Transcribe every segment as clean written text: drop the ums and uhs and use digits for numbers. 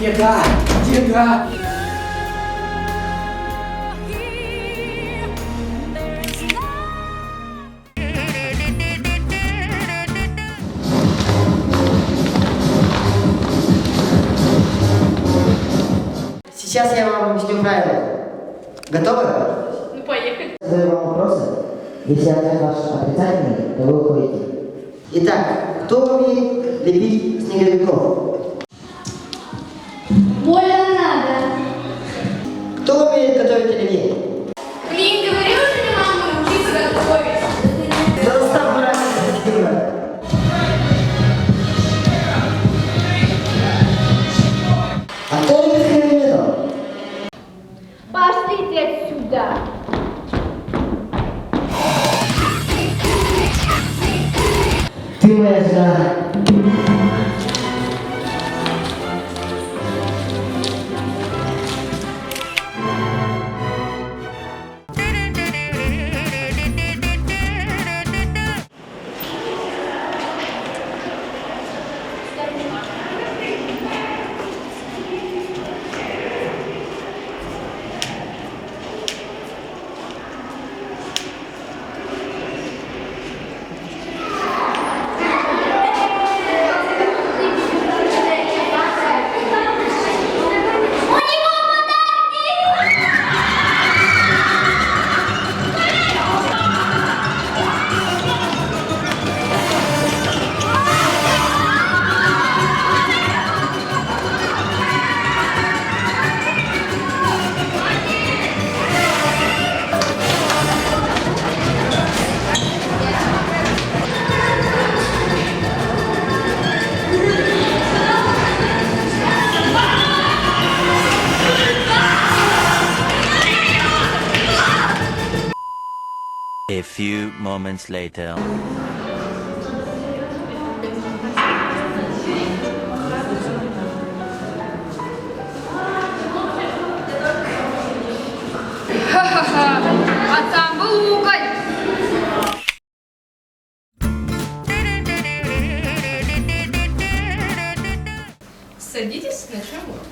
Деда! Деда! Сейчас я вам объясню правила. Готовы? Ну, поехали. Задаю вам вопросы. Если ответ ваш отрицательный, то вы уходите. Итак, кто умеет лепить снеговиков? Больно надо. Кто умеет готовить оливье? Блин, говорила же мне мама учиться готовить. Да застав брать. А кто любит хреновину? Пошлите отсюда. Ты моя жена. A few moments later. Ха-ха-ха. А там был уголь. Садитесь, начнем урок.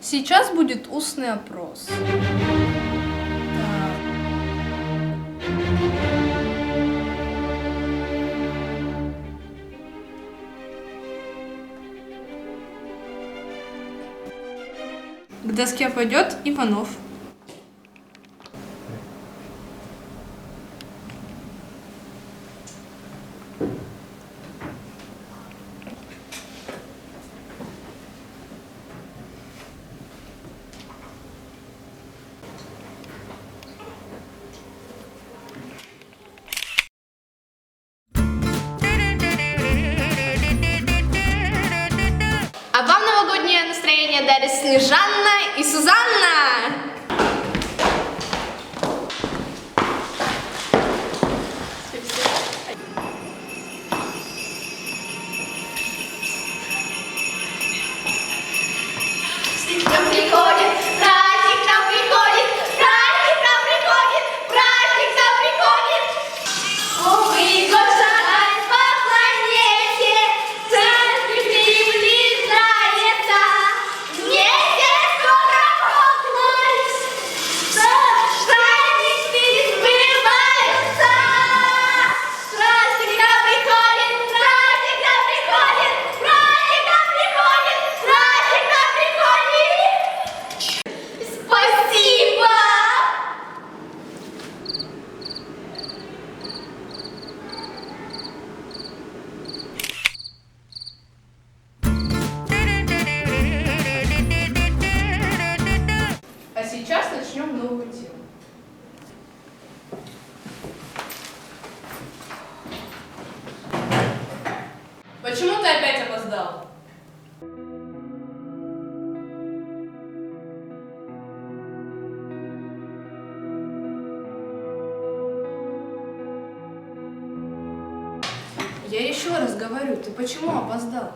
Сейчас будет устный опрос. К доске пойдет Иванов. А вам новогоднее настроение дарят Снежанна и Сузанна. Нам приходит, праздник нам приходит, праздник нам приходит, праздник нам приходит. О, вы, Господа, по планете, церковь приближается. Вместе скоро поклонись, праздник сбываются. Праздник нам приходит, праздник нам приходит, праздник нам приходит, праздник нам приходит. Спасибо! А сейчас начнем новую тему. Почему ты опять опоздал? Я еще раз говорю, ты почему опоздал?